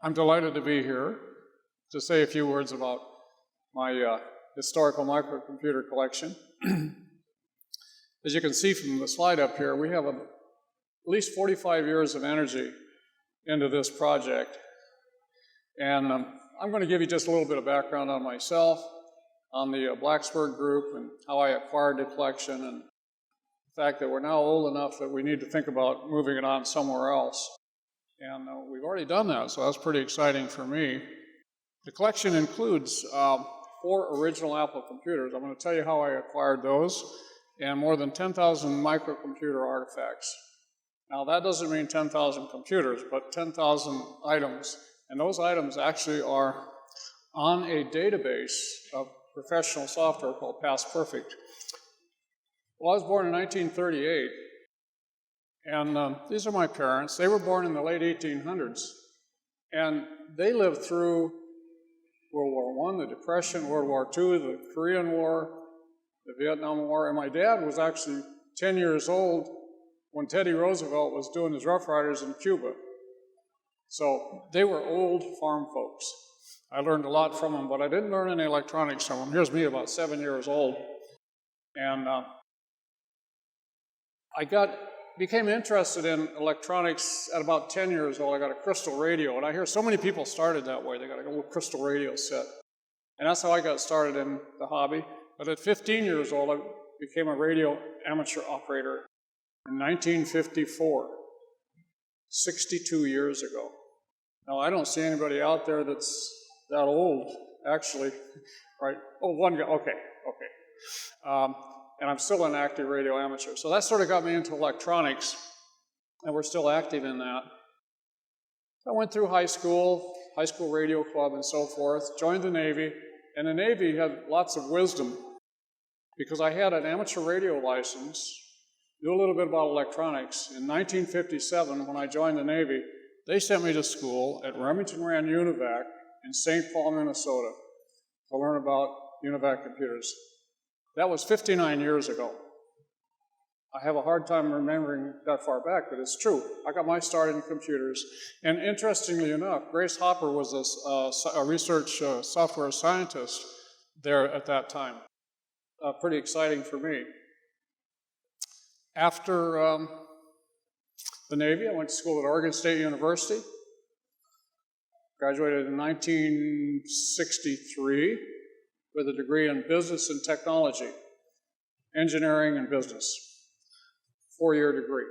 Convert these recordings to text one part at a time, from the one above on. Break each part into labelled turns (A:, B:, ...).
A: I'm delighted to be here to say a few words about my historical microcomputer collection. As you can see from the slide up here, we have at least 45 years of energy into this project. And I'm going to give you just a little bit of background on myself, on the Blacksburg group, and how I acquired the collection, and the fact that we're now old enough that we need to think about moving it on somewhere else. And we've already done that, so that's pretty exciting for me. The collection includes 4 original Apple computers. I'm going to tell you how I acquired those, and more than 10,000 microcomputer artifacts. Now, that doesn't mean 10,000 computers, but 10,000 items. And those items actually are on a database of professional software called Past Perfect. Well, I was born in 1938. And these are my parents. They were born in the late 1800s. And they lived through World War I, the Depression, World War II, the Korean War, the Vietnam War. And my dad was actually 10 years old when Teddy Roosevelt was doing his Rough Riders in Cuba. So they were old farm folks. I learned a lot from them, but I didn't learn any electronics from them. Here's me about 7 years old. And became interested in electronics at about 10 years old. I got a crystal radio, and I hear so many people started that way. They got a little crystal radio set. And that's how I got started in the hobby. But at 15 years old, I became a radio amateur operator in 1954, 62 years ago. Now, I don't see anybody out there that's that old, actually, right? Oh, one guy, okay. And I'm still an active radio amateur. So that sort of got me into electronics, and we're still active in that. I went through high school radio club and so forth, joined the Navy, and the Navy had lots of wisdom because I had an amateur radio license, knew a little bit about electronics. In 1957, when I joined the Navy, they sent me to school at Remington Rand Univac in St. Paul, Minnesota, to learn about Univac computers. That was 59 years ago. I have a hard time remembering that far back, but it's true. I got my start in computers. And interestingly enough, Grace Hopper was a research software scientist there at that time. Pretty exciting for me. After the Navy, I went to school at Oregon State University. Graduated in 1963. With a degree in business and technology, engineering and business, 4-year degree.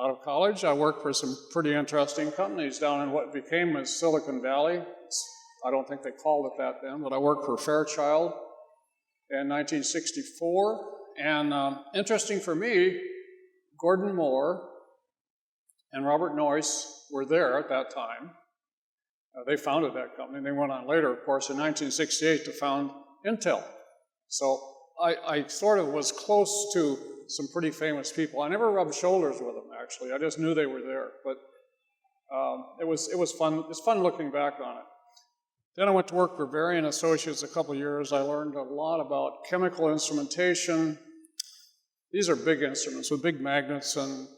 A: Out of college, I worked for some pretty interesting companies down in what became as Silicon Valley. I don't think they called it that then, but I worked for Fairchild in 1964. And interesting for me, Gordon Moore and Robert Noyce were there at that time. They founded that company, and they went on later, of course, in 1968 to found Intel. So I sort of was close to some pretty famous people. I never rubbed shoulders with them, actually. I just knew they were there. But it was fun. It's fun looking back on it. Then I went to work for Varian Associates a couple years. I learned a lot about chemical instrumentation. These are big instruments with big magnets and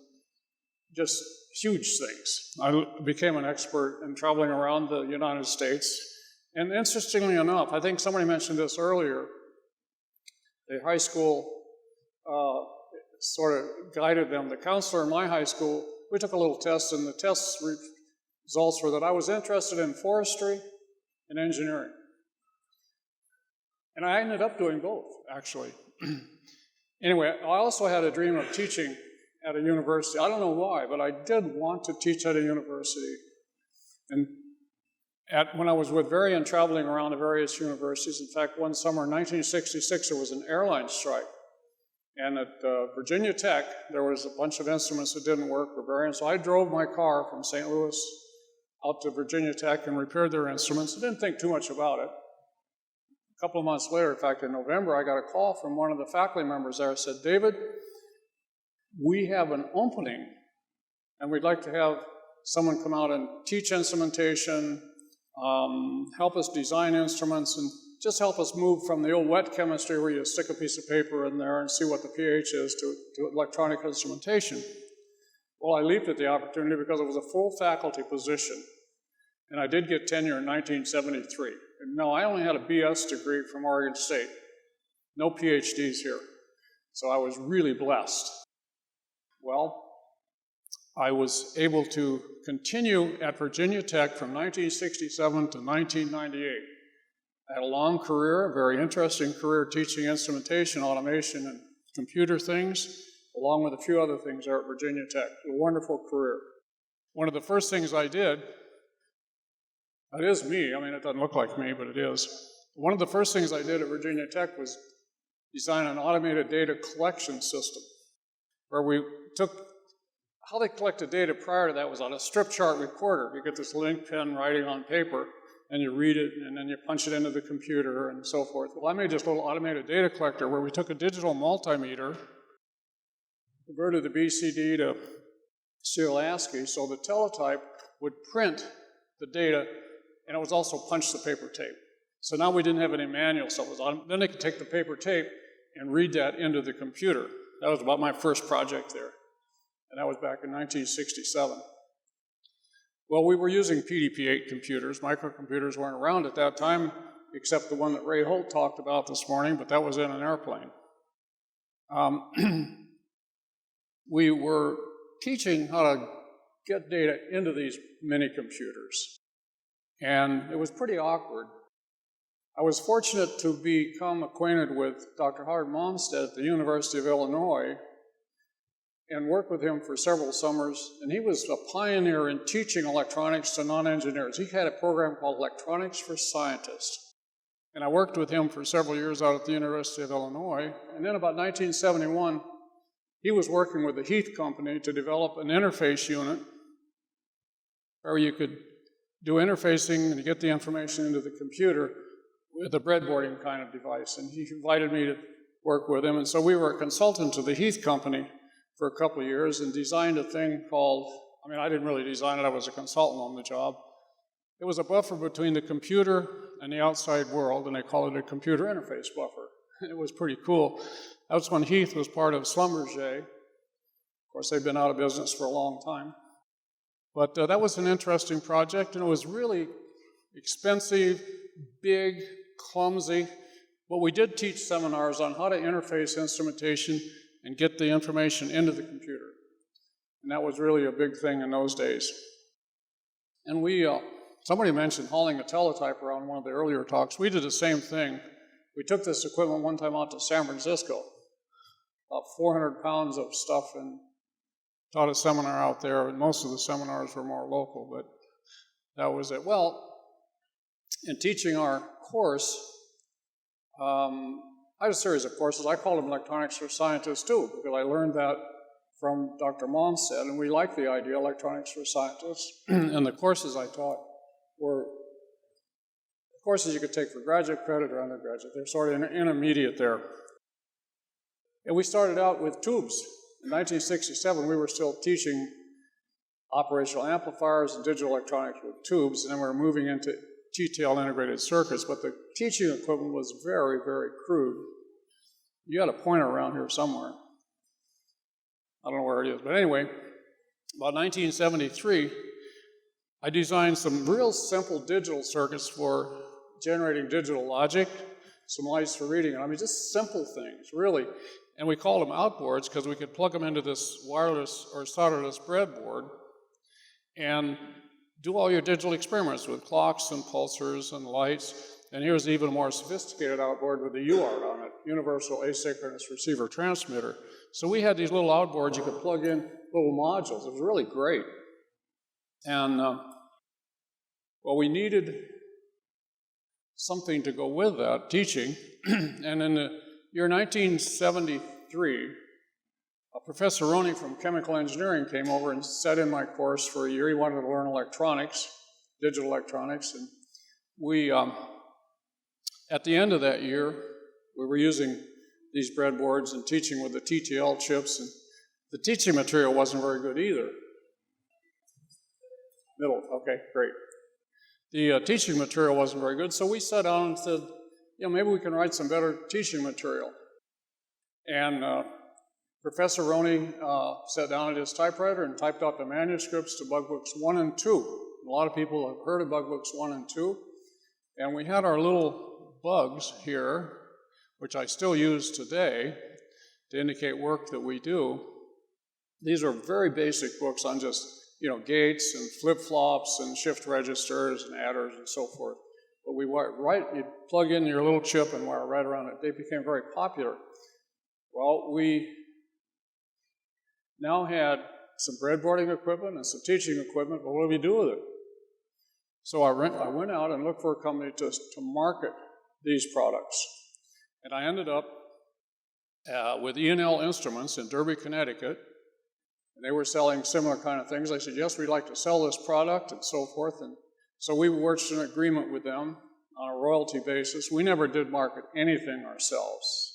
A: just huge things. I became an expert in traveling around the United States. And interestingly enough, I think somebody mentioned this earlier, the high school sort of guided them. The counselor in my high school, we took a little test, and the test results were that I was interested in forestry and engineering. And I ended up doing both, actually. Anyway, I also had a dream of teaching at a university. I don't know why, but I did want to teach at a university. And when I was with Varian traveling around the various universities, in fact, one summer in 1966, there was an airline strike. And at Virginia Tech, there was a bunch of instruments that didn't work for Varian. So I drove my car from St. Louis out to Virginia Tech and repaired their instruments. I didn't think too much about it. A couple of months later, in fact, in November, I got a call from one of the faculty members there. Said, David, we have an opening, and we'd like to have someone come out and teach instrumentation, help us design instruments, and just help us move from the old wet chemistry where you stick a piece of paper in there and see what the pH is to electronic instrumentation. Well, I leaped at the opportunity because it was a full faculty position, and I did get tenure in 1973. And no, I only had a BS degree from Oregon State, no PhDs here, so I was really blessed. Well, I was able to continue at Virginia Tech from 1967 to 1998. I had a long career, a very interesting career teaching instrumentation, automation, and computer things, along with a few other things there at Virginia Tech. A wonderful career. One of the first things I did, it is me, I mean it doesn't look like me, but it is. One of the first things I did at Virginia Tech was design an automated data collection system, where we took, how they collected data prior to that was on a strip chart recorder. You get this link pen writing on paper, and you read it, and then you punch it into the computer, and so forth. Well, I made this little automated data collector where we took a digital multimeter, converted the BCD to serial ASCII, so the teletype would print the data, and it was also punch the paper tape. So now we didn't have any manual stuff. Then they could take the paper tape and read that into the computer. That was about my first project there, and that was back in 1967. Well, we were using PDP-8 computers. Microcomputers weren't around at that time, except the one that Ray Holt talked about this morning, but that was in an airplane. We were teaching how to get data into these mini computers, and it was pretty awkward. I was fortunate to become acquainted with Dr. Howard Momstead at the University of Illinois and worked with him for several summers, and he was a pioneer in teaching electronics to non-engineers. He had a program called Electronics for Scientists, and I worked with him for several years out at the University of Illinois, and then about 1971, he was working with the Heath Company to develop an interface unit where you could do interfacing and get the information into the computer with a breadboarding kind of device, and he invited me to work with him, and so we were a consultant to the Heath Company for a couple of years and designed a thing called, I mean, I didn't really design it, I was a consultant on the job. It was a buffer between the computer and the outside world, and they called it a computer interface buffer. It was pretty cool. That was when Heath was part of Schlumberger. Of course, they've been out of business for a long time. But that was an interesting project, and it was really expensive, big, clumsy. But we did teach seminars on how to interface instrumentation and get the information into the computer. And that was really a big thing in those days. And somebody mentioned hauling a teletype around one of the earlier talks. We did the same thing. We took this equipment one time out to San Francisco, about 400 pounds of stuff, and taught a seminar out there. And most of the seminars were more local, but that was it. Well, in teaching our course, I had a series of courses. I called them Electronics for Scientists too, because I learned that from Dr. Momstead, and we liked the idea, Electronics for Scientists. And the courses I taught were courses you could take for graduate credit or undergraduate. They're sort of intermediate there. And we started out with tubes. In 1967, we were still teaching operational amplifiers and digital electronics with tubes, and then we were moving into GTL integrated circuits, but the teaching equipment was very, very crude. You got a pointer around here somewhere. I don't know where it is, but anyway, about 1973, I designed some real simple digital circuits for generating digital logic, some lights for reading, and I mean, just simple things, really. And we called them outboards because we could plug them into this wireless or solderless breadboard and do all your digital experiments with clocks and pulsars and lights. And here's an even more sophisticated outboard with the UART on it, Universal Asynchronous Receiver Transmitter. So we had these little outboards you could plug in little modules. It was really great. And, well, we needed something to go with that teaching. And in the year 1973, Professor Roney from chemical engineering came over and sat in my course for a year. He wanted to learn electronics, digital electronics, and we, at the end of that year, we were using these breadboards and teaching with the TTL chips, and the teaching material wasn't very good either. Middle, okay, great. The teaching material wasn't very good, so we sat down and said, maybe we can write some better teaching material. And Professor Roney sat down at his typewriter and typed out the manuscripts to Bug Books 1 and 2. A lot of people have heard of Bug Books 1 and 2. And we had our little bugs here, which I still use today to indicate work that we do. These are very basic books on just, gates and flip-flops and shift registers and adders and so forth. But you plug in your little chip and wire right around it. They became very popular. Well, we now had some breadboarding equipment and some teaching equipment, but what do we do with it? So I went out and looked for a company to market these products. And I ended up with E&L Instruments in Derby, Connecticut. And they were selling similar kind of things. I said, yes, we'd like to sell this product and so forth. And so we worked an agreement with them on a royalty basis. We never did market anything ourselves.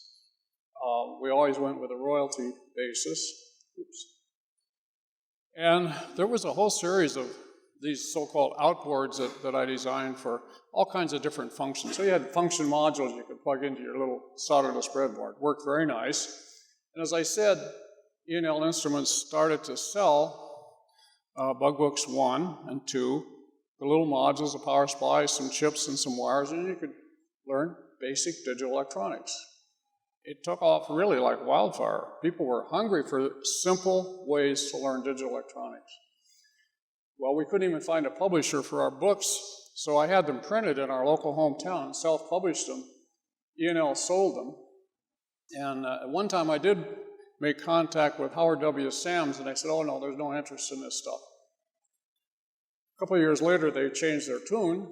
A: We always went with a royalty basis. Oops. And there was a whole series of these so-called outboards that I designed for all kinds of different functions. So you had function modules you could plug into your little solderless breadboard. Worked very nice. And as I said, E&L Instruments started to sell Bug Books 1 and 2, the little modules, a power supply, some chips, and some wires, and you could learn basic digital electronics. It took off really like wildfire. People were hungry for simple ways to learn digital electronics. Well, we couldn't even find a publisher for our books, so I had them printed in our local hometown and self-published them. E&L sold them. And at one time I did make contact with Howard W. Sams, and I said, oh no, there's no interest in this stuff. A couple of years later, they changed their tune.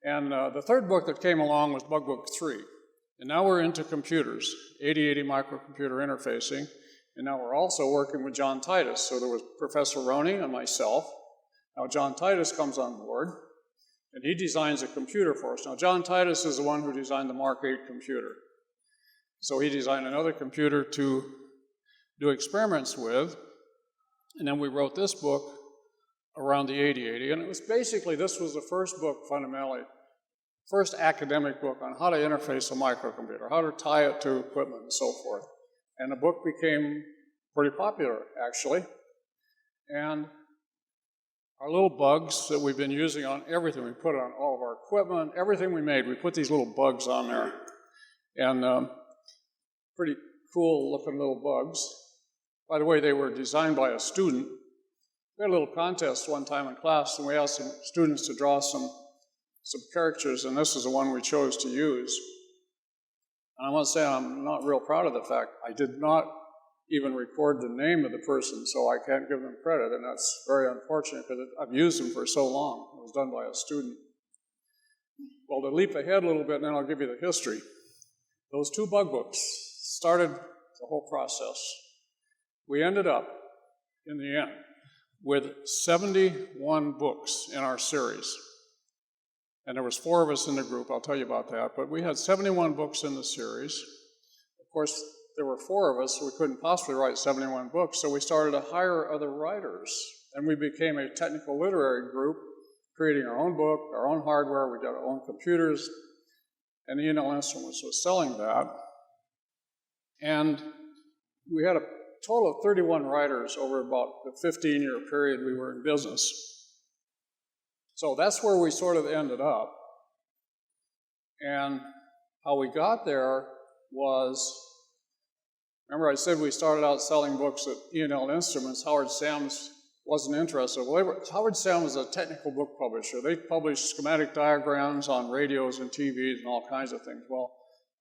A: And the third book that came along was Bug Book 3. And now we're into computers, 8080 microcomputer interfacing. And now we're also working with John Titus. So there was Professor Roney and myself. Now John Titus comes on board, and he designs a computer for us. Now John Titus is the one who designed the Mark 8 computer. So he designed another computer to do experiments with. And then we wrote this book around the 8080. And it was basically, this was the first book fundamentally, first academic book on how to interface a microcomputer, how to tie it to equipment and so forth. And the book became pretty popular, actually. And our little bugs that we've been using on everything, we put it on all of our equipment, everything we made, we put these little bugs on there. And pretty cool looking little bugs. By the way, they were designed by a student. We had a little contest one time in class, and we asked some students to draw some characters, and this is the one we chose to use. And I want to say I'm not real proud of the fact I did not even record the name of the person, so I can't give them credit, and that's very unfortunate because I've used them for so long. It was done by a student. Well, to leap ahead a little bit, and then I'll give you the history. Those two bug books started the whole process. We ended up, in the end, with 71 books in our series. And there was 4 of us in the group, I'll tell you about that, but we had 71 books in the series. Of course, there were 4 of us, so we couldn't possibly write 71 books, so we started to hire other writers. And we became a technical literary group, creating our own book, our own hardware, we got our own computers, and E&L Instruments was selling that. And we had a total of 31 writers over about the 15-year period we were in business. So that's where we sort of ended up. And how we got there was, remember I said we started out selling books at E&L Instruments. Howard Sams wasn't interested. Well, Howard Sams was a technical book publisher. They published schematic diagrams on radios and TVs and all kinds of things. Well,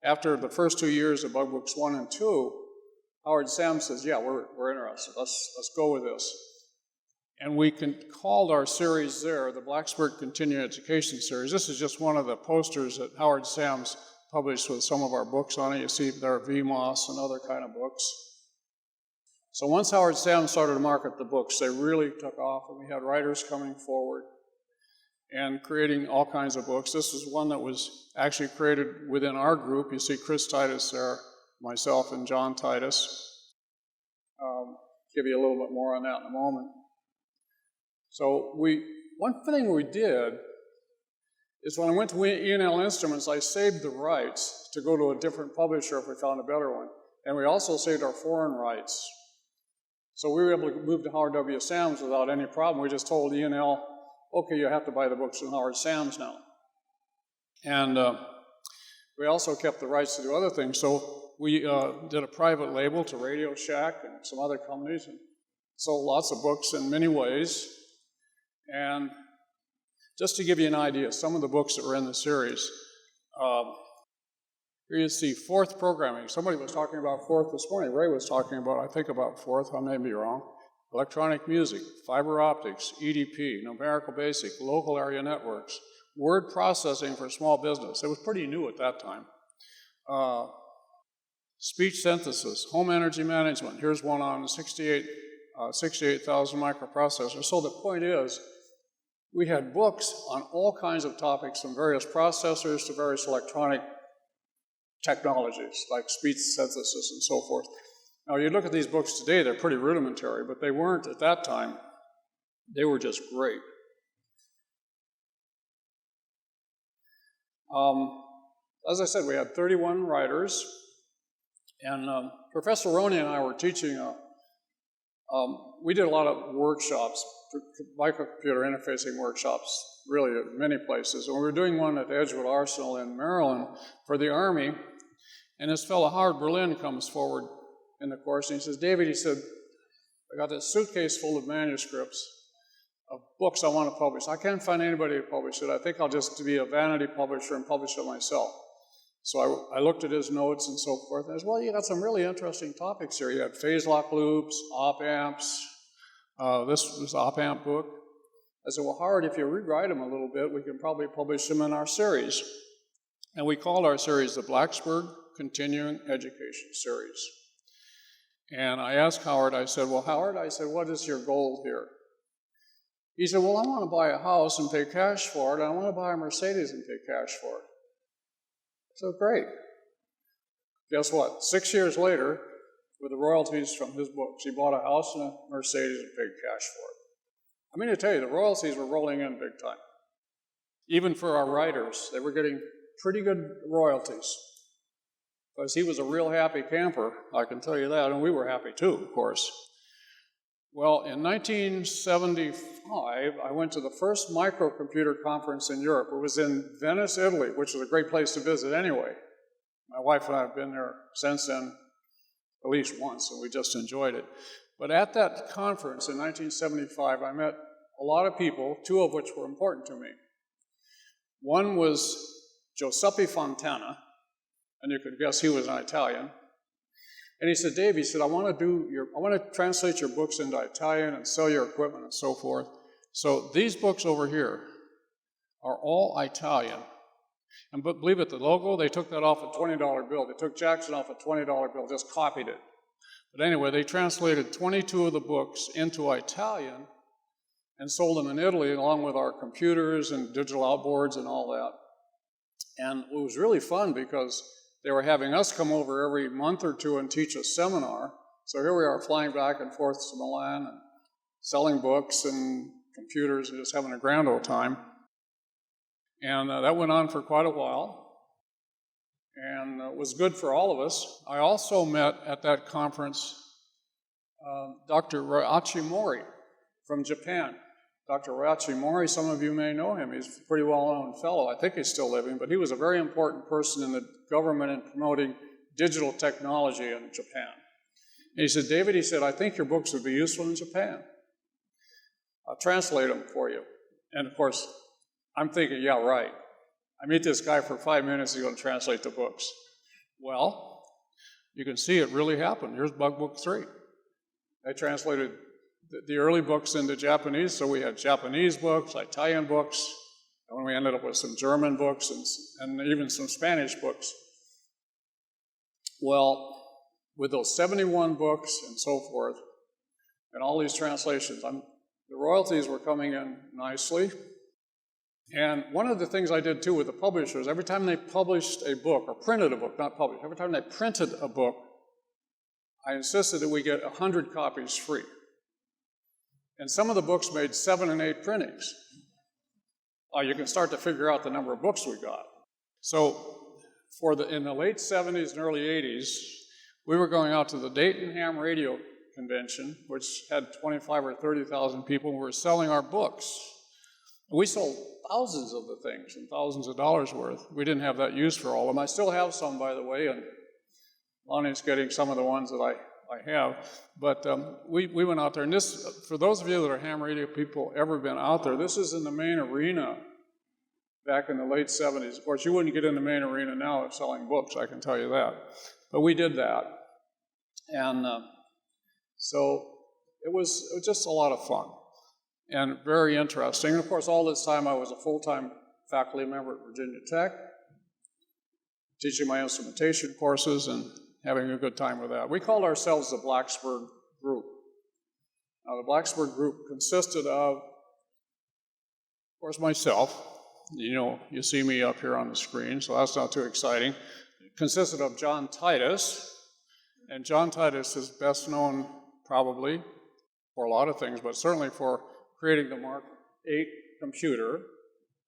A: after the first 2 years of Bug Books 1 and 2, Howard Sams says, yeah, we're interested. Let's go with this. And we called our series there the Blacksburg Continuing Education Series. This is just one of the posters that Howard Sams published with some of our books on it. You see there are VMOS and other kind of books. So once Howard Sams started to market the books, they really took off, and we had writers coming forward and creating all kinds of books. This is one that was actually created within our group. You see Chris Titus there, myself, and John Titus. Give you a little bit more on that in a moment. So one thing we did is when I went to E&L Instruments, I saved the rights to go to a different publisher if we found a better one. And we also saved our foreign rights. So we were able to move to Howard W. Sams without any problem. We just told E&L, okay, you have to buy the books from Howard Sams now. And we also kept the rights to do other things. So we did a private label to Radio Shack and some other companies and sold lots of books in many ways. And just to give you an idea, some of the books that were in the series, here you see Fourth programming. Somebody was talking about Fourth this morning. Ray was talking about, I think, about Fourth. I may be wrong. Electronic music, fiber optics, EDP, numerical basic, local area networks, word processing for small business. It was pretty new at that time. Speech synthesis, home energy management. Here's one on 68,000 microprocessors. So the point is, we had books on all kinds of topics, from various processors to various electronic technologies like speech synthesis and so forth. Now, you look at these books today, they're pretty rudimentary, but they weren't at that time. They were just great. As I said, we had 31 writers, and Professor Roney and I were teaching, we did a lot of workshops, microcomputer interfacing workshops, really at many places. And we were doing one at Edgewood Arsenal in Maryland for the Army, and this fellow Howard Berlin comes forward in the course, and he says, David, he said, I got this suitcase full of manuscripts of books I want to publish. I can't find anybody to publish it. I think I'll just be a vanity publisher and publish it myself. So I looked at his notes and so forth, and I said, well, you got some really interesting topics here. You had phase lock loops, op-amps. This was the op-amp book. I said, well, Howard, if you rewrite them a little bit, we can probably publish them in our series. And we called our series the Blacksburg Continuing Education Series. And I asked Howard, I said, well, Howard, I said, what is your goal here? He said, well, I want to buy a house and pay cash for it, and I want to buy a Mercedes and pay cash for it. So great. Guess what? 6 years later, with the royalties from his books, he bought a house and a Mercedes and paid cash for it. I mean to tell you, the royalties were rolling in big time. Even for our writers, they were getting pretty good royalties. Because he was a real happy camper, I can tell you that, and we were happy too, of course. Well, in 1975, I went to the first microcomputer conference in Europe. It was in Venice, Italy, which is a great place to visit anyway. My wife and I have been there since then at least once, and we just enjoyed it. But at that conference in 1975, I met a lot of people, two of which were important to me. One was Giuseppe Fontana, and you could guess he was an Italian. And he said, Dave, he said, I want to translate your books into Italian and sell your equipment and so forth. So these books over here are all Italian. And but believe it, the logo, they took that off a $20 bill. They took Jackson off a $20 bill, just copied it. But anyway, they translated 22 of the books into Italian and sold them in Italy along with our computers and digital outboards and all that. And it was really fun because they were having us come over every month or two and teach a seminar. So here we are flying back and forth to Milan and selling books and computers and just having a grand old time. And that went on for quite a while. And it was good for all of us. I also met at that conference Dr. Ryoichi Mori from Japan. Dr. Ryoichi Mori, some of you may know him. He's a pretty well-known fellow. I think he's still living, but he was a very important person in the government in promoting digital technology in Japan. And he said, David, he said, I think your books would be useful in Japan. I'll translate them for you. And of course, I'm thinking, yeah, right. I meet this guy for 5 minutes, he's going to translate the books. Well, you can see it really happened. Here's Bug Book 3. I translated the early books into Japanese, so we had Japanese books, Italian books, and when we ended up with some German books and even some Spanish books. Well, with those 71 books and so forth, and all these translations, the royalties were coming in nicely. And one of the things I did too with the publishers, every time they published a book, or printed a book, not published, every time they printed a book, I insisted that we get 100 copies free. And some of the books made 7 and 8 printings. You can start to figure out the number of books we got. So in the late 70s and early 80s, We were going out to the Dayton Ham Radio Convention, which had 25 or 30,000 people, and we were selling our books. We sold thousands of the things and thousands of dollars worth. We didn't have that used for all of them. I still have some, by the way, and Lonnie's getting some of the ones that I have. But we went out there, and this, for those of you that are ham radio people ever been out there, this is in the main arena back in the late 70s. Of course, you wouldn't get in the main arena now of selling books, I can tell you that. But we did that. And so it was just a lot of fun and very interesting. And of course, all this time I was a full-time faculty member at Virginia Tech, teaching my instrumentation courses and having a good time with that. We called ourselves the Blacksburg Group. Now, the Blacksburg Group consisted of course, myself. You see me up here on the screen, so that's not too exciting. It consisted of John Titus, and John Titus is best known probably for a lot of things, but certainly for creating the Mark 8 computer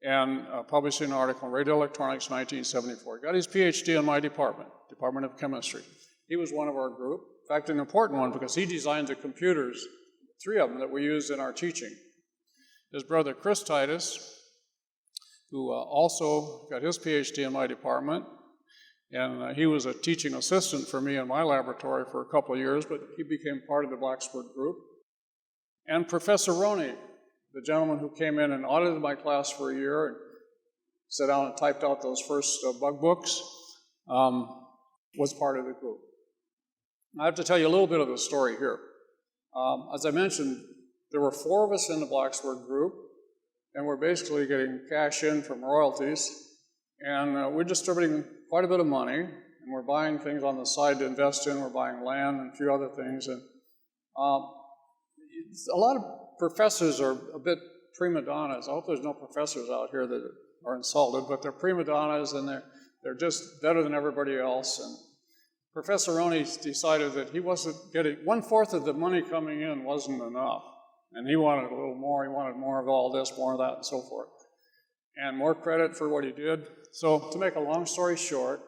A: and publishing an article in Radio Electronics in 1974. He got his PhD in my department of Chemistry. He was one of our group. In fact, an important one because he designed the computers, 3 of them that we used in our teaching. His brother Chris Titus, who also got his PhD in my department, and he was a teaching assistant for me in my laboratory for a couple of years, but he became part of the Blacksburg group. And Professor Roney, the gentleman who came in and audited my class for a year and sat down and typed out those first bug books, was part of the group. I have to tell you a little bit of the story here. As I mentioned, there were 4 of us in the Blacksburg group, and we're basically getting cash in from royalties, and we're distributing quite a bit of money, and we're buying things on the side to invest in. We're buying land and a few other things, and a lot of professors are a bit prima donnas. I hope there's no professors out here that are insulted, but they're prima donnas, and they're just better than everybody else. And Professor Roney decided that he wasn't getting 1/4 of the money coming in wasn't enough, and he wanted a little more. He wanted more of all this, more of that, and so forth, and more credit for what he did. So to make a long story short,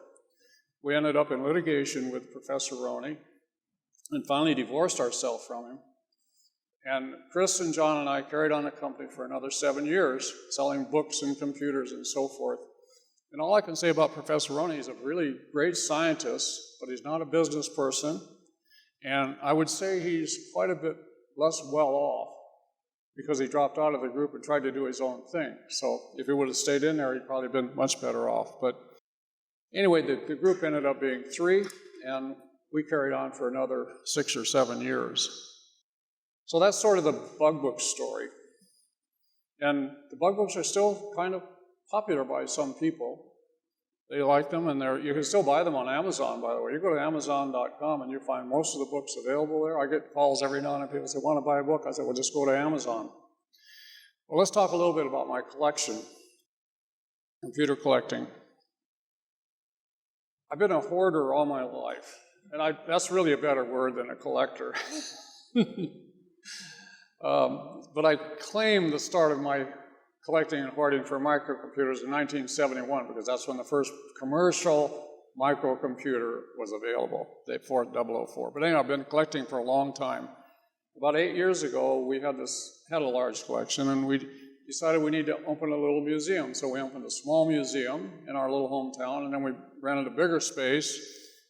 A: we ended up in litigation with Professor Roney and finally divorced ourselves from him. And Chris and John and I carried on the company for another 7 years, selling books and computers and so forth. And all I can say about Professor Roney, he's a really great scientist, but he's not a business person. And I would say he's quite a bit less well off because he dropped out of the group and tried to do his own thing. So if he would have stayed in there, he'd probably been much better off. But anyway, the group ended up being 3, and we carried on for another 6 or 7 years. So that's sort of the bug book story. And the bug books are still kind of popular by some people. They like them, and you can still buy them on Amazon, by the way. You go to Amazon.com, and you find most of the books available there. I get calls every now and then. People say, want to buy a book? I say, well, just go to Amazon. Well, let's talk a little bit about my collection, computer collecting. I've been a hoarder all my life, and that's really a better word than a collector. But I claim the start of my collecting and hoarding for microcomputers in 1971 because that's when the first commercial microcomputer was available, the 4004. But anyway, I've been collecting for a long time. About 8 years ago, we had a large collection, and we decided we need to open a little museum. So we opened a small museum in our little hometown, and then we rented a bigger space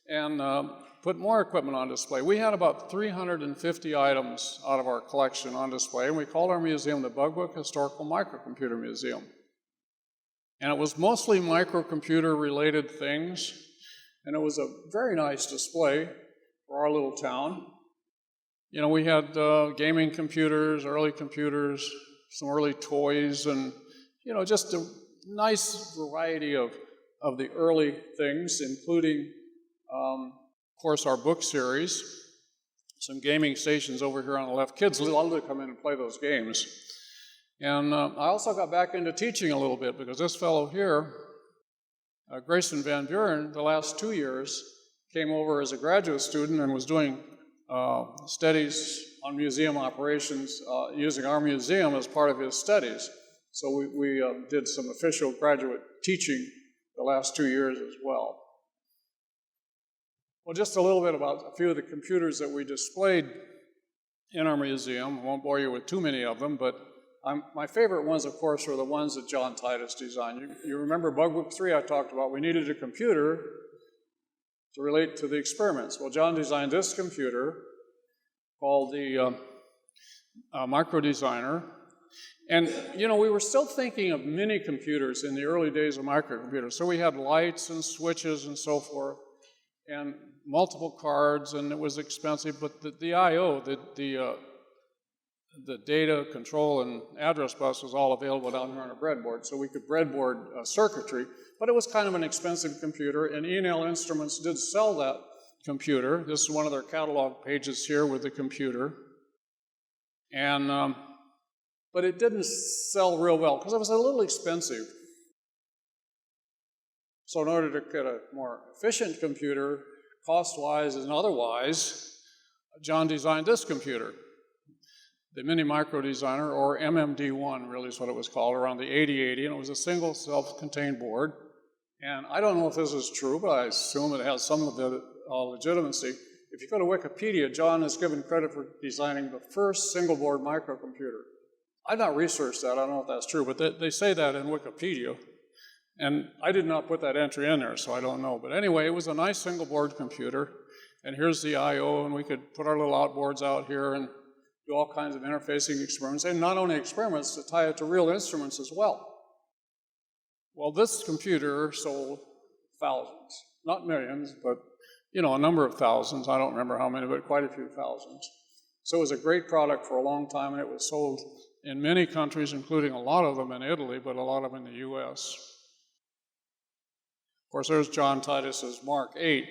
A: and put more equipment on display. We had about 350 items out of our collection on display, and we called our museum the Bug Book Historical Microcomputer Museum. And it was mostly microcomputer-related things, and it was a very nice display for our little town. We had gaming computers, early computers, some early toys, and, just a nice variety of the early things, including of course, our book series, some gaming stations over here on the left. Kids love to come in and play those games. And I also got back into teaching a little bit because this fellow here, Grayson Van Buren, the last 2 years, came over as a graduate student and was doing studies on museum operations using our museum as part of his studies. So we did some official graduate teaching the last 2 years as well. Well, just a little bit about a few of the computers that we displayed in our museum. I won't bore you with too many of them, but my favorite ones, of course, were the ones that John Titus designed. You remember Bug Book 3 I talked about. We needed a computer to relate to the experiments. Well, John designed this computer called the Micro Designer. And, you know, we were still thinking of mini computers in the early days of microcomputers. So we had lights and switches and so forth, and multiple cards, and it was expensive, but the I/O, the data control and address bus was all available down here on a breadboard, so we could breadboard circuitry, but it was kind of an expensive computer, and E&L Instruments did sell that computer. This is one of their catalog pages here with the computer, and but it didn't sell real well because it was a little expensive. So in order to get a more efficient computer, cost-wise and otherwise, John designed this computer, the Mini Micro Designer, or MMD1 really is what it was called, around the 8080, and it was a single self-contained board. And I don't know if this is true, but I assume it has some of the legitimacy. If you go to Wikipedia, John is given credit for designing the first single-board microcomputer. I've not researched that, I don't know if that's true, but they say that in Wikipedia. And I did not put that entry in there, so I don't know. But anyway, it was a nice single-board computer, and here's the I/O, and we could put our little outboards out here and do all kinds of interfacing experiments, and not only experiments, to tie it to real instruments as well. Well, this computer sold thousands, not millions, but, you know, a number of thousands. I don't remember how many, but quite a few thousands. So it was a great product for a long time, and it was sold in many countries, including a lot of them in Italy, but a lot of them in the US. Of course, there's John Titus's Mark 8.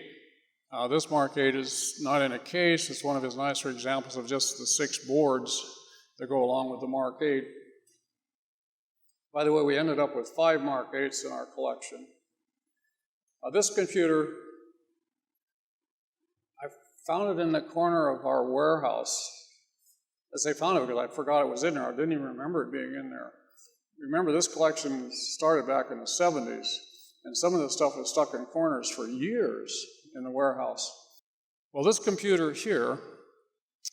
A: This Mark 8 is not in a case. It's one of his nicer examples of just the 6 boards that go along with the Mark 8. By the way, we ended up with 5 Mark 8s in our collection. This computer, I found it in the corner of our warehouse. I say found it because I forgot it was in there. I didn't even remember it being in there. Remember, this collection started back in the 70s, and some of the stuff was stuck in corners for years in the warehouse. Well, this computer here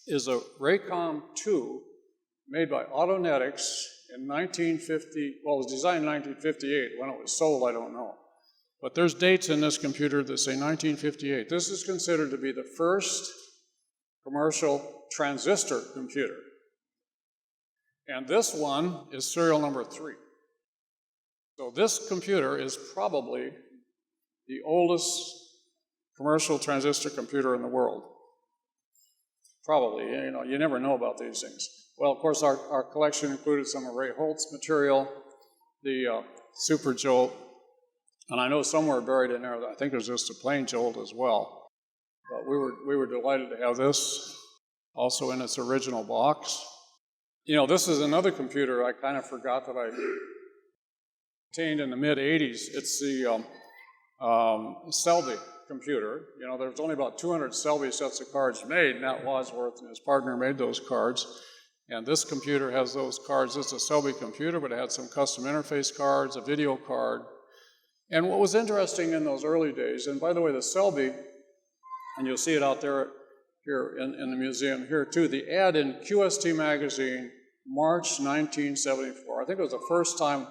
A: is a Raycom 2 made by Autonetics in 1950, well, it was designed in 1958. When it was sold, I don't know. But there's dates in this computer that say 1958. This is considered to be the first commercial transistor computer. And this one is serial number 3. So this computer is probably the oldest commercial transistor computer in the world. Probably, you know, you never know about these things. Well, of course, our collection included some of Ray Holt's material, the Super Jolt, and I know somewhere buried in there, I think there's just a plain Jolt as well. But we were delighted to have this also in its original box. You know, this is another computer I kind of forgot that I obtained in the mid-'80s. It's the Selby computer. You know, there's only about 200 Selby sets of cards made. Nat Wadsworth and his partner made those cards. And this computer has those cards. It's a Selby computer, but it had some custom interface cards, a video card. And what was interesting in those early days, and by the way, the Selby, and you'll see it out there here in the museum here too, the ad in QST magazine, March 1974. I think it was the first time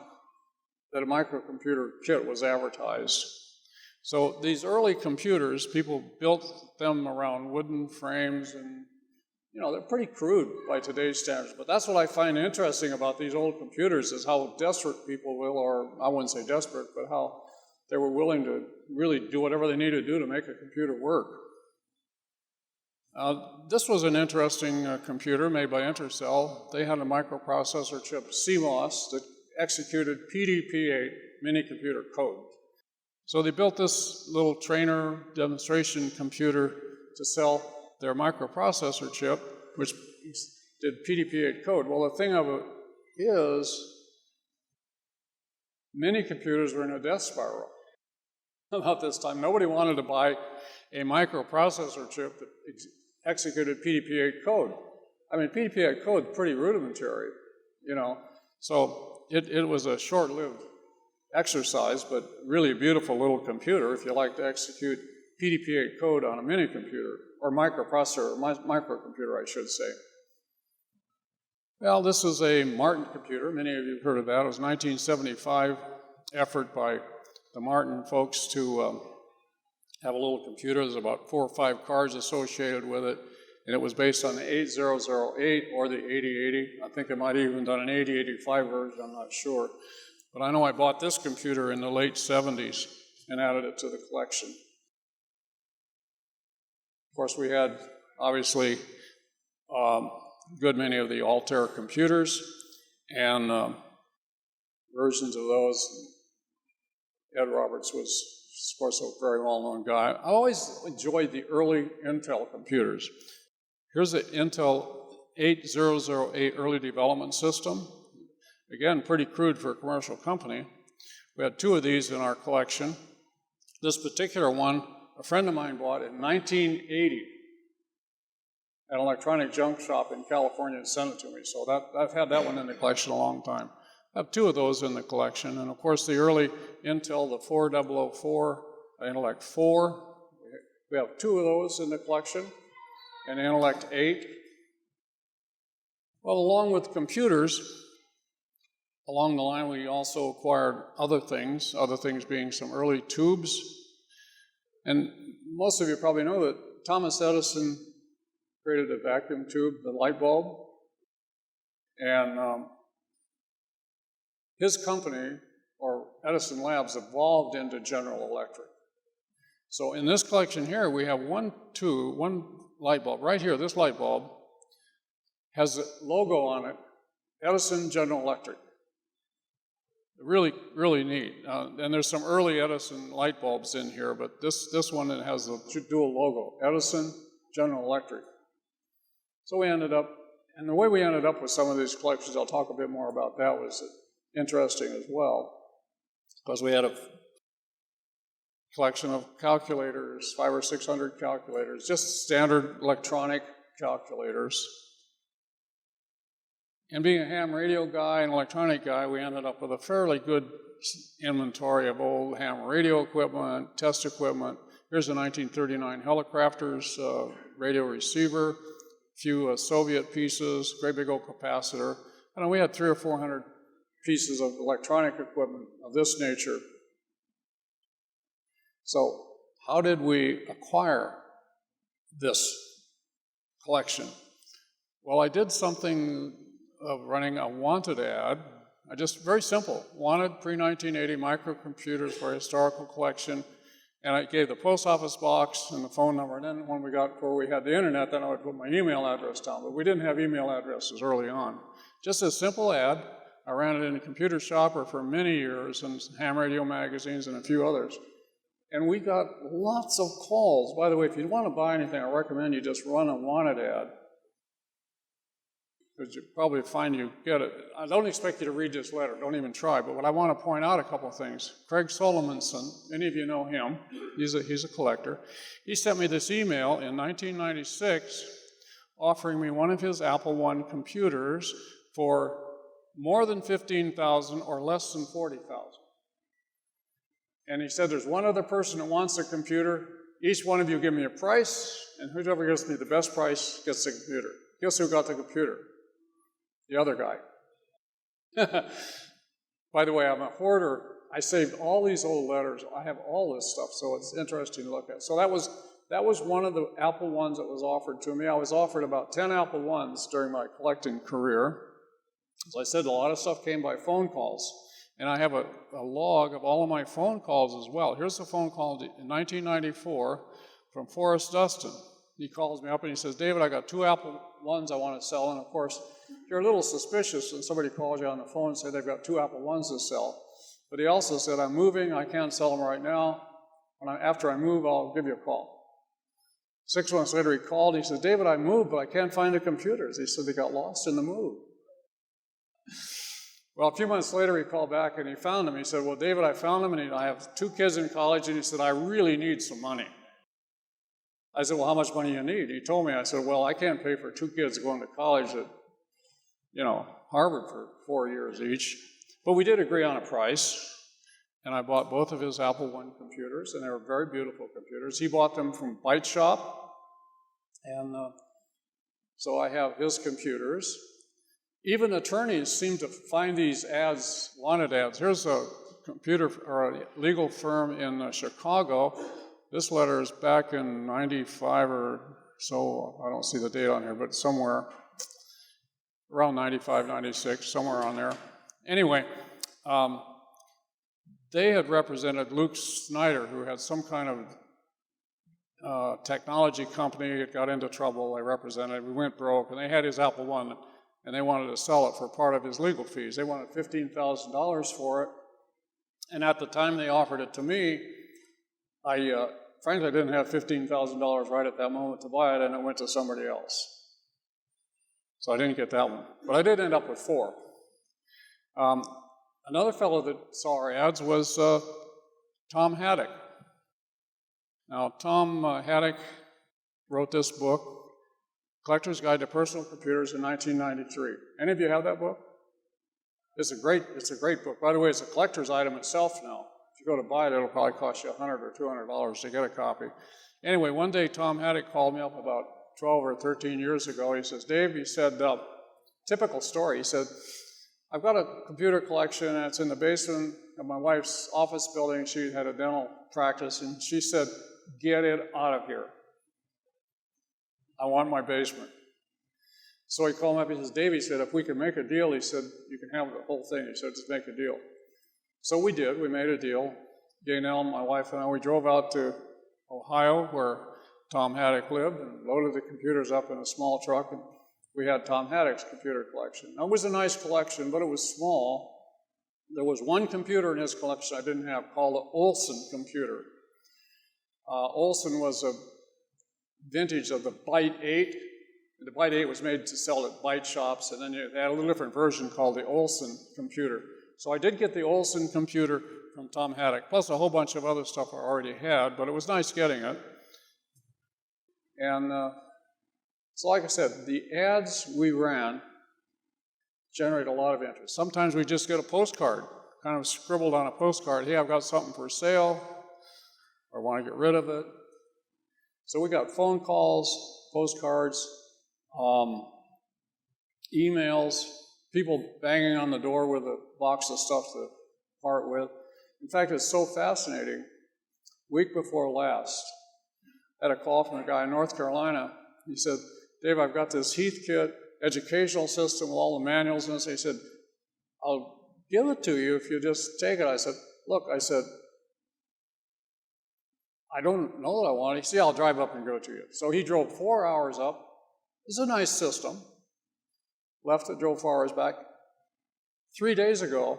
A: that a microcomputer kit was advertised. So these early computers, people built them around wooden frames, and you know, they're pretty crude by today's standards. But that's what I find interesting about these old computers, is how desperate people will, or I wouldn't say desperate, but how they were willing to really do whatever they needed to do to make a computer work. This was an interesting computer made by Intercell. They had a microprocessor chip, CMOS, that executed PDP-8 mini-computer code. So they built this little trainer demonstration computer to sell their microprocessor chip, which did PDP-8 code. Well, the thing of it is, mini-computers were in a death spiral about this time. Nobody wanted to buy a microprocessor chip that executed PDP-8 code. I mean, PDP-8 code is pretty rudimentary, you know. So it was a short-lived exercise, but really a beautiful little computer if you like to execute PDP-8 code on a mini computer, or microprocessor, or microcomputer, I should say. Well, this is a Martin computer. Many of you have heard of that. It was a 1975 effort by the Martin folks to have a little computer. There's about 4 or 5 cards associated with it, and it was based on the 8008 or the 8080. I think they might have even done an 8085 version, I'm not sure. But I know I bought this computer in the late 70s and added it to the collection. Of course, we had, obviously, a good many of the Altair computers and versions of those. Ed Roberts was, of course, a very well-known guy. I always enjoyed the early Intel computers. Here's the Intel 8008 early development system. Again, pretty crude for a commercial company. We had 2 of these in our collection. This particular one, a friend of mine bought in 1980 at an electronic junk shop in California and sent it to me. So I've had that one in the collection a long time. I have 2 of those in the collection. And of course, the early Intel, the 4004, Intellect 4. We have 2 of those in the collection, and Intellect 8. Well, along with computers, along the line, we also acquired other things being some early tubes. And most of you probably know that Thomas Edison created a vacuum tube, the light bulb. And his company, or Edison Labs, evolved into General Electric. So in this collection here, we have one light bulb. Right here, this light bulb has a logo on it, Edison General Electric. Really, really neat. And there's some early Edison light bulbs in here, but this one, it has a dual logo, Edison General Electric. So we ended up, and the way we ended up with some of these collections, I'll talk a bit more about that, was interesting as well, because we had a collection of calculators, 500 or 600 calculators, just standard electronic calculators. And being a ham radio guy and electronic guy, we ended up with a fairly good inventory of old ham radio equipment, test equipment. Here's a 1939 Helicrafters radio receiver, a few Soviet pieces, great big old capacitor. And we had 300 or 400 pieces of electronic equipment of this nature. So how did we acquire this collection? Well, I did something of running a wanted ad. Very simple, wanted pre-1980 microcomputers for a historical collection, and I gave the post office box and the phone number, and then when we had the internet, then I would put my email address down, but we didn't have email addresses early on. Just a simple ad. I ran it in a computer shopper for many years, and ham radio magazines and a few others. And we got lots of calls. By the way, if you want to buy anything, I recommend you just run a wanted ad, because you probably find you get it. I don't expect you to read this letter, don't even try, but what I want to point out a couple of things. Craig Solomonson, many of you know him, he's a collector. He sent me this email in 1996 offering me one of his Apple I computers for more than $15,000 or less than $40,000. And he said, there's one other person that wants a computer. Each one of you give me a price, and whoever gives me the best price gets the computer. Guess who got the computer? The other guy. By the way, I'm a hoarder. I saved all these old letters. I have all this stuff, so it's interesting to look at. So that was one of the Apple I's that was offered to me. I was offered about 10 Apple I's during my collecting career. As I said, a lot of stuff came by phone calls. And I have a log of all of my phone calls as well. Here's a phone call in 1994 from Forrest Dustin. He calls me up and he says, David, I got 2 Apple I's I want to sell. And of course, you're a little suspicious when somebody calls you on the phone and say they've got 2 Apple I's to sell. But he also said, I'm moving, I can't sell them right now. After I move, I'll give you a call. 6 months later, he called. He said, David, I moved, but I can't find the computers. He said they got lost in the move. Well, a few months later, he called back and he found them. He said, well, David, I found them, and I have 2 kids in college, and he said, I really need some money. I said, well, how much money do you need? He told me. I said, well, I can't pay for 2 kids going to college at, Harvard for 4 years each. But we did agree on a price. and I bought both of his Apple I computers, and they were very beautiful computers. He bought them from Byte Shop, and so I have his computers. Even attorneys seem to find these ads, wanted ads. Here's a computer or a legal firm in Chicago. This letter is back in 95 or so. I don't see the date on here, but somewhere around 95, 96, somewhere on there. Anyway, they had represented Luke Snyder, who had some kind of technology company. It got into trouble. They represented it. We went broke, and they had his Apple I, and they wanted to sell it for part of his legal fees. They wanted $15,000 for it, and at the time they offered it to me, I frankly didn't have $15,000 right at that moment to buy it, and it went to somebody else. So I didn't get that one, but I did end up with 4. Another fellow that saw our ads was Tom Haddock. Now, Tom Haddock wrote this book, Collector's Guide to Personal Computers, in 1993. Any of you have that book? It's a great book. By the way, it's a collector's item itself now. If you go to buy it, it'll probably cost you $100 or $200 to get a copy. Anyway, one day Tom Haddock called me up about 12 or 13 years ago. He says, Dave, he said, typical story. He said, I've got a computer collection, and it's in the basement of my wife's office building. She had a dental practice, and she said, get it out of here. I want my basement. So he called me up. He says, Dave, he said, if we can make a deal, he said, you can have the whole thing. He said, just make a deal. So we did. We made a deal. Gaynell, my wife, and I, we drove out to Ohio, where Tom Haddock lived, and loaded the computers up in a small truck, and we had Tom Haddock's computer collection. Now, it was a nice collection, but it was small. There was one computer in his collection I didn't have, called the Olsen computer. Olsen was a vintage of the Byte 8. The Byte 8 was made to sell at Byte shops, and then they had a little different version called the Olsen computer. So I did get the Olsen computer from Tom Haddock, plus a whole bunch of other stuff I already had, but it was nice getting it. And so like I said, the ads we ran generate a lot of interest. Sometimes we just get a postcard, kind of scribbled on a postcard, hey, I've got something for sale, or want to get rid of it. So we got phone calls, postcards, emails, people banging on the door with a box of stuff to part with. In fact, it's so fascinating. Week before last, I had a call from a guy in North Carolina. He said, Dave, I've got this Heathkit educational system with all the manuals in it. He said, I'll give it to you if you just take it. I said, look, I said, I don't know that I want it. He said, I'll drive up and go to you. So he drove 4 hours up. It's a nice system. Left it, drove 4 hours back. 3 days ago,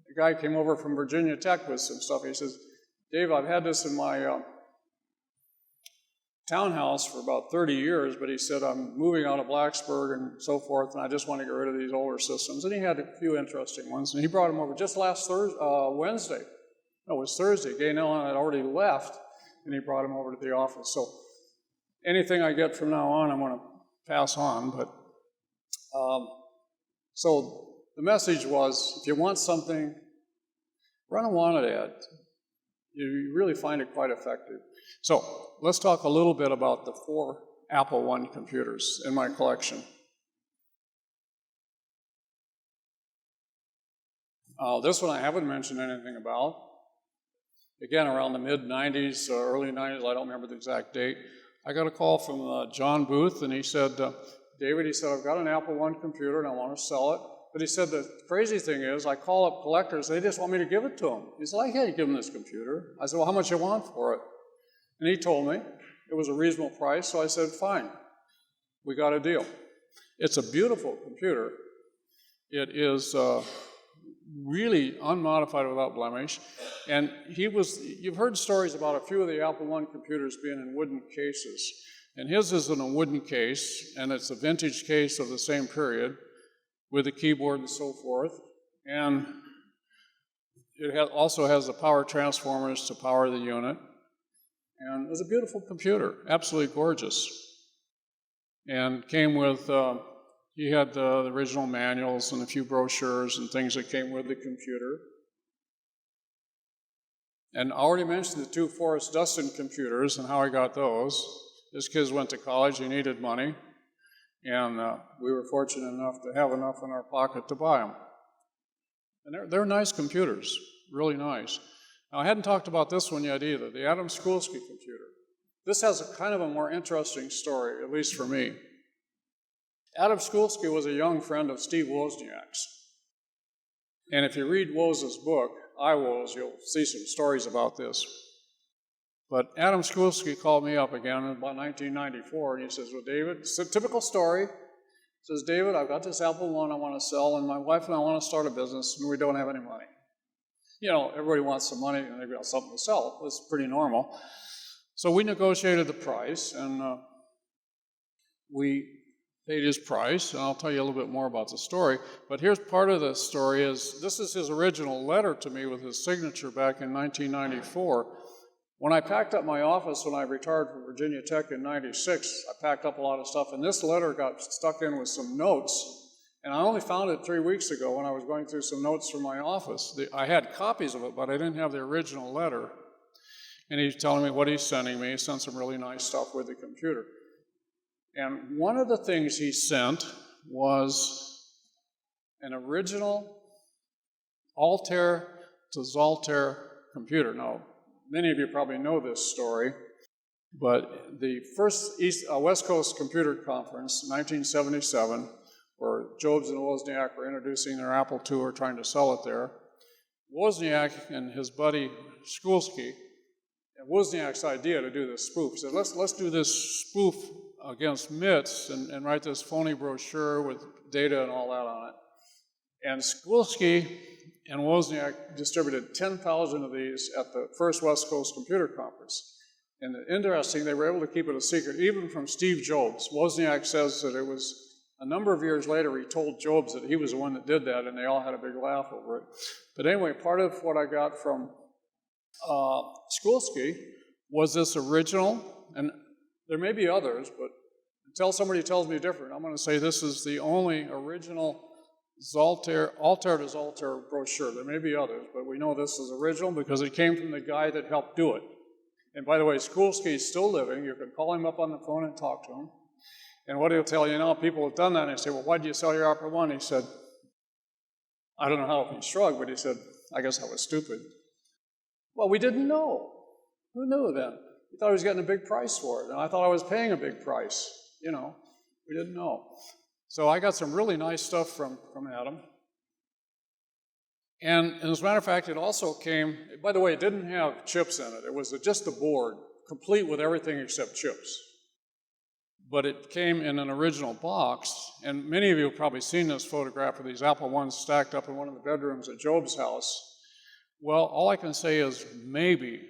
A: a guy came over from Virginia Tech with some stuff. He says, Dave, I've had this in my townhouse for about 30 years, but he said, I'm moving out of Blacksburg and so forth, and I just want to get rid of these older systems. And he had a few interesting ones, and he brought them over just last Wednesday. No, it was Thursday. Gaynell had already left, and he brought them over to the office. So anything I get from now on, I'm going to pass on. But so the message was, if you want something, run a wanted ad. You really find it quite effective. So let's talk a little bit about the 4 Apple I computers in my collection. This one I haven't mentioned anything about. Again, around the mid-90s, early 90s, I don't remember the exact date, I got a call from John Booth, and he said, David, he said, I've got an Apple I computer and I want to sell it. But he said, the crazy thing is, I call up collectors, they just want me to give it to them. He said, I can't give them this computer. I said, well, how much you want for it? And he told me it was a reasonable price, so I said, fine. We got a deal. It's a beautiful computer. It is really unmodified without blemish. And you've heard stories about a few of the Apple I computers being in wooden cases. And his is in a wooden case, and it's a vintage case of the same period, with a keyboard and so forth. And it also has the power transformers to power the unit. And it was a beautiful computer, absolutely gorgeous. And came with, he had the original manuals and a few brochures and things that came with the computer. And I already mentioned the two Forrest Dustin computers and how I got those. His kids went to college, he needed money, and we were fortunate enough to have enough in our pocket to buy them. And they're nice computers, really nice. Now, I hadn't talked about this one yet either, the Adam Skulski computer. This has a kind of a more interesting story, at least for me. Adam Skulski was a young friend of Steve Wozniak's. And if you read Woz's book, I Woz, you'll see some stories about this. But Adam Skulski called me up again in about 1994, and he says, well, David, it's a typical story. He says, David, I've got this Apple I want to sell, and my wife and I want to start a business, and we don't have any money. You know, everybody wants some money, and they've got something to sell. It's pretty normal. So we negotiated the price, and we paid his price, and I'll tell you a little bit more about the story. But here's part of the story is, this is his original letter to me with his signature back in 1994. When I packed up my office when I retired from Virginia Tech in 96, I packed up a lot of stuff, and this letter got stuck in with some notes, and I only found it 3 weeks ago when I was going through some notes from my office. I had copies of it, but I didn't have the original letter. And he's telling me what he's sending me. He sent some really nice stuff with the computer. And one of the things he sent was an original Altair to Zaltair computer. Now, many of you probably know this story, but the first West Coast Computer Conference, 1977, where Jobs and Wozniak were introducing their Apple II or trying to sell it there, Wozniak and his buddy Skulski, and Wozniak's idea to do this spoof. He said, let's do this spoof against MITs and write this phony brochure with data and all that on it. And Skulski and Wozniak distributed 10,000 of these at the first West Coast Computer Conference. And interesting, they were able to keep it a secret, even from Steve Jobs. Wozniak says that it was a number of years later he told Jobs that he was the one that did that, and they all had a big laugh over it. But anyway, part of what I got from Skulski was this original, and there may be others, but until somebody tells me different, I'm going to say this is the only original Altair to Zaltair brochure. There may be others, but we know this is original because it came from the guy that helped do it. And by the way, Skulski is still living. You can call him up on the phone and talk to him. And what he'll tell you now, people have done that, and they say, well, why did you sell your Apple I? He said, I don't know how he shrugged, but he said, I guess I was stupid. Well, we didn't know. Who knew then? We thought he was getting a big price for it, and I thought I was paying a big price. You know, we didn't know. So I got some really nice stuff from Adam. And as a matter of fact, it also came, by the way, it didn't have chips in it. It was just a board, complete with everything except chips. But it came in an original box, and many of you have probably seen this photograph of these Apple I's stacked up in one of the bedrooms at Job's house. Well, all I can say is maybe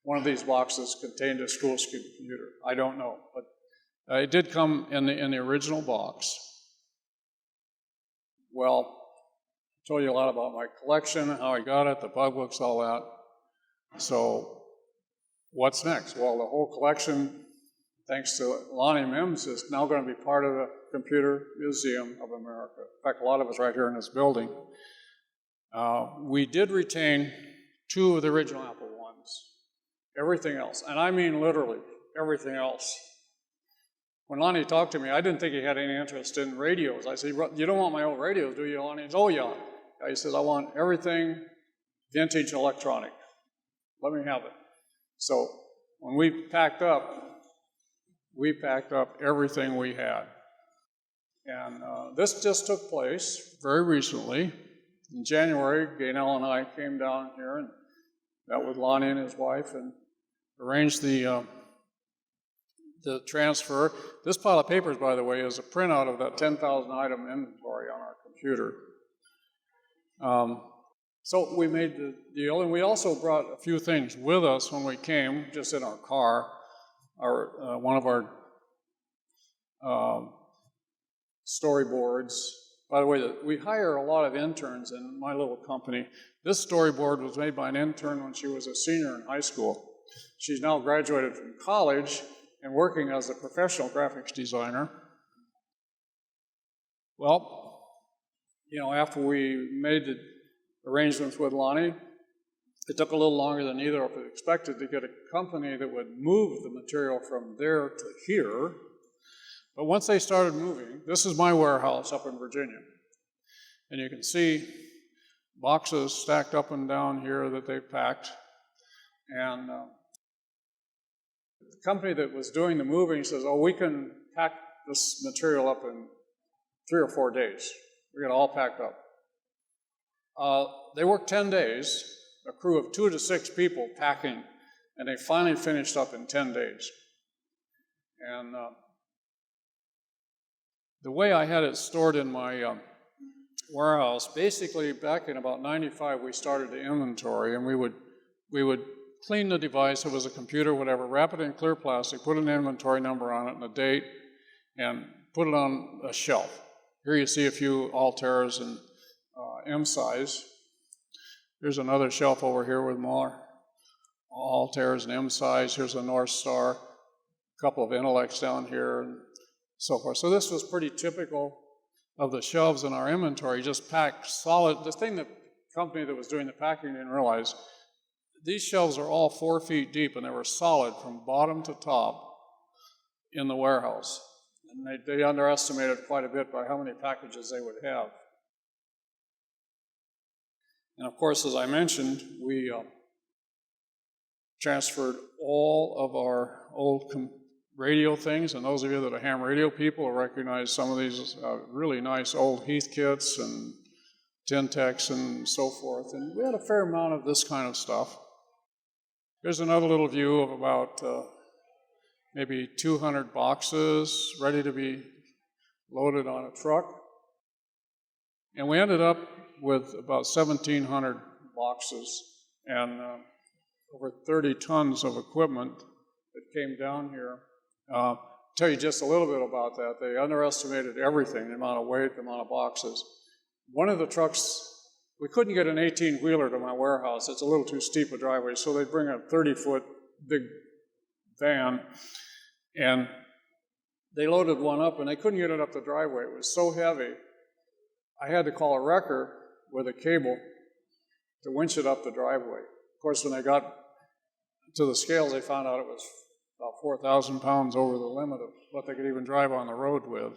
A: one of these boxes contained a Skulski computer. I don't know, but it did come in the original box. Well, I told you a lot about my collection, how I got it, the bug books, all that. So what's next? Well, the whole collection, thanks to Lonnie Mims, is now going to be part of the Computer Museum of America. In fact, a lot of it's right here in this building. We did retain 2 of the original Apple I's. Everything else, and I mean literally everything else. When Lonnie talked to me, I didn't think he had any interest in radios. I said, you don't want my old radios, do you, Lonnie? He said, oh, yeah. He says, I want everything vintage electronic. Let me have it. So when we packed up everything we had. And this just took place very recently. In January, Gaynell and I came down here and met with Lonnie and his wife and arranged the transfer. This pile of papers, by the way, is a printout of that 10,000 item inventory on our computer. So we made the deal, and we also brought a few things with us when we came, just in our car. One of our storyboards. By the way, we hire a lot of interns in my little company. This storyboard was made by an intern when she was a senior in high school. She's now graduated from college and working as a professional graphics designer. Well, you know, after we made the arrangements with Lonnie, It took a little longer than either of us expected to get a company that would move the material from there to here. But once they started moving, this is my warehouse up in Virginia. And you can see boxes stacked up and down here that they packed. And the company that was doing the moving says, oh, we can pack this material up in 3 or 4 days. We got it all packed up. They worked 10 days, a crew of 2 to 6 people packing, and they finally finished up in 10 days. And the way I had it stored in my warehouse, basically back in about 95, we started the inventory, and we would clean the device. It was a computer, whatever, wrap it in clear plastic, put an inventory number on it and a date, and put it on a shelf. Here you see a few Altairs and M size. Here's another shelf over here with more Altairs and M size. Here's a North Star, a couple of Intellects down here, and so forth. So this was pretty typical of the shelves in our inventory, just packed solid. The thing that the company that was doing the packing didn't realize, these shelves are all 4 feet deep, and they were solid from bottom to top in the warehouse. And they underestimated quite a bit by how many packages they would have. And of course, as I mentioned, we transferred all of our old radio things, and those of you that are ham radio people will recognize some of these really nice old Heathkits and Tintex and so forth. And we had a fair amount of this kind of stuff. Here's another little view of about maybe 200 boxes ready to be loaded on a truck. And we ended up with about 1,700 boxes and over 30 tons of equipment that came down here. Tell you just a little bit about that. They underestimated everything, the amount of weight, the amount of boxes. One of the trucks, we couldn't get an 18-wheeler to my warehouse. It's a little too steep a driveway, so they'd bring a 30-foot big van, and they loaded one up, and they couldn't get it up the driveway. It was so heavy, I had to call a wrecker with a cable to winch it up the driveway. Of course, when they got to the scales, they found out it was about 4,000 pounds over the limit of what they could even drive on the road with.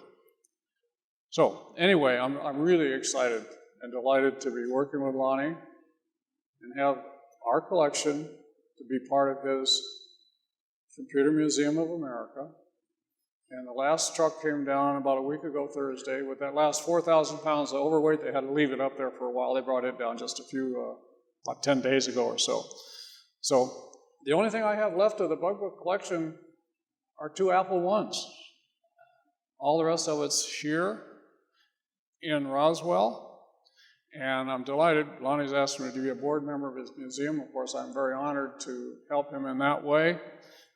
A: So anyway, I'm really excited and delighted to be working with Lonnie and have our collection to be part of his Computer Museum of America. And the last truck came down about a week ago Thursday. With that last 4,000 pounds of overweight, they had to leave it up there for a while. They brought it down just about 10 days ago or so. So the only thing I have left of the bug book collection are 2 Apple I's. All the rest of it's here in Roswell. And I'm delighted. Lonnie's asked me to be a board member of his museum. Of course, I'm very honored to help him in that way.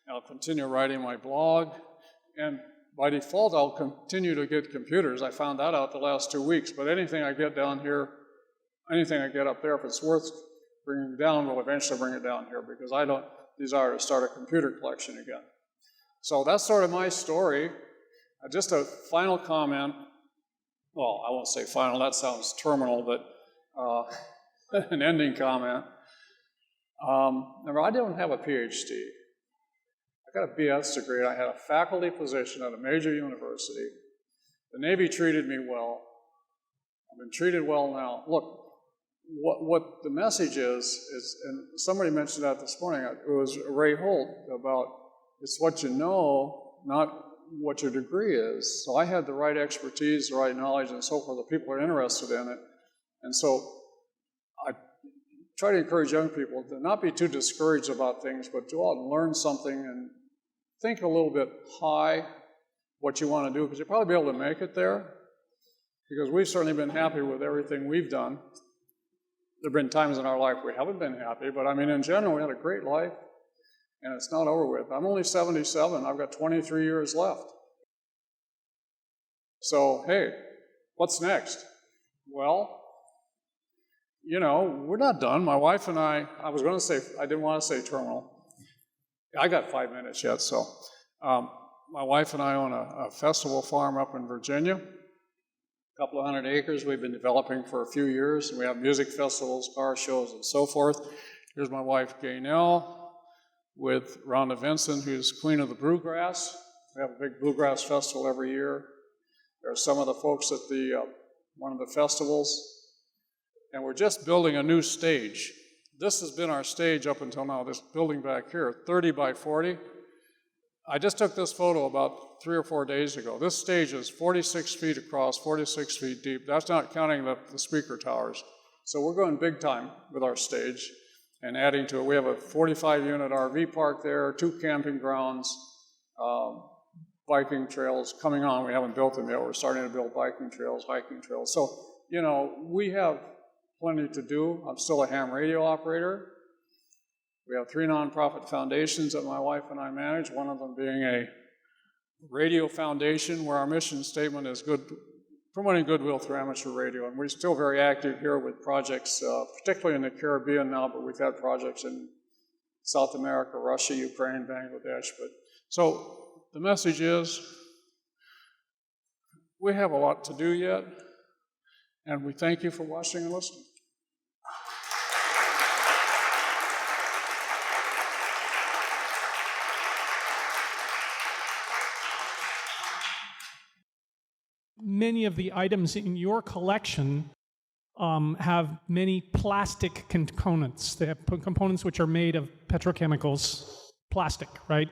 A: I'll continue writing my blog. And by default, I'll continue to get computers. I found that out the last 2 weeks. But anything I get down here, anything I get up there, if it's worth bringing down, we'll eventually bring it down here because I don't desire to start a computer collection again. So that's sort of my story. Just a final comment. Well, I won't say final, that sounds terminal, but an ending comment. Remember, I don't have a PhD. I got a BS degree, and I had a faculty position at a major university. The Navy treated me well. I've been treated well now. Look, what the message is, and somebody mentioned that this morning, it was Ray Holt, about it's what you know, not what your degree is. So I had the right expertise, the right knowledge, and so forth. The people are interested in it. And so I try to encourage young people to not be too discouraged about things, but to go out and learn something and think a little bit high what you want to do, because you'll probably be able to make it there, because we've certainly been happy with everything we've done. There have been times in our life we haven't been happy, but I mean, in general, we had a great life, and it's not over with. I'm only 77. I've got 23 years left. So, hey, what's next? Well, you know, we're not done. My wife and I was going to say, I didn't want to say terminal. I got 5 minutes yet, so. My wife and I own a festival farm up in Virginia. A couple of 100 acres we've been developing for a few years. We have music festivals, car shows, and so forth. Here's my wife, Gaynell, with Rhonda Vincent, who's Queen of the Bluegrass. We have a big bluegrass festival every year. There are some of the folks at one of the festivals. And we're just building a new stage. This has been our stage up until now, this building back here, 30 by 40. I just took this photo about 3 or 4 days ago. This stage is 46 feet across, 46 feet deep. That's not counting the speaker towers. So we're going big time with our stage and adding to it. We have a 45-unit RV park there, 2 camping grounds, biking trails coming on. We haven't built them yet. We're starting to build biking trails, hiking trails. So, you know, we have plenty to do. I'm still a ham radio operator. We have 3 nonprofit foundations that my wife and I manage, one of them being a radio foundation where our mission statement is promoting goodwill through amateur radio. And we're still very active here with projects, particularly in the Caribbean now, but we've had projects in South America, Russia, Ukraine, Bangladesh. So the message is we have a lot to do yet, and we thank you for watching and listening.
B: Many of the items in your collection have many plastic components. They have components which are made of petrochemicals, plastic, right?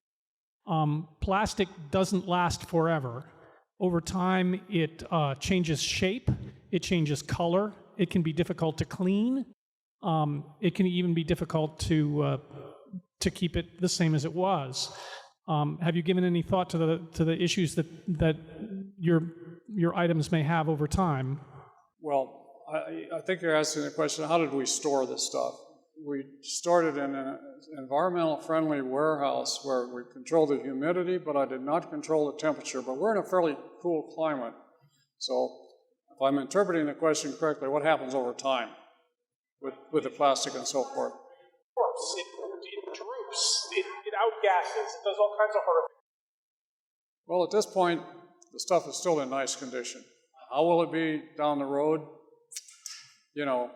B: Plastic doesn't last forever. Over time, it changes shape, it changes color, it can be difficult to clean, it can even be difficult to keep it the same as it was. Have you given any thought to the issues that your items may have over time?
A: Well, I think you're asking the question, how did we store this stuff? We stored it in an environmental-friendly warehouse where we controlled the humidity, but I did not control the temperature. But we're in a fairly cool climate. So if I'm interpreting the question correctly, what happens over time with the plastic and so forth?
B: Of course, it droops, it outgasses, it does all kinds of horrific.
A: Well, at this point, the stuff is still in nice condition. How will it be down the road? You know,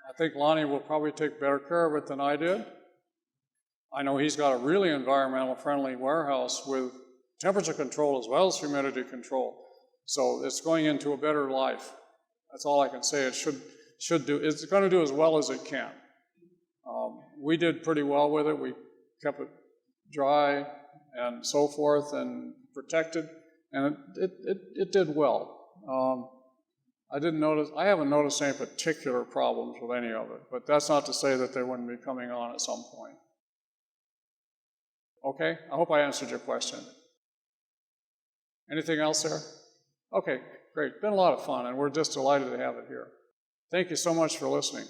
A: I think Lonnie will probably take better care of it than I did. I know he's got a really environmental-friendly warehouse with temperature control as well as humidity control. So it's going into a better life. That's all I can say. It should do. It's going to do as well as it can. We did pretty well with it. We kept it dry and so forth and protected, and it did well. I haven't noticed any particular problems with any of it, but that's not to say that they wouldn't be coming on at some point. Okay, I hope I answered your question. Anything else there? Okay, great. Been a lot of fun, and we're just delighted to have it here. Thank you so much for listening.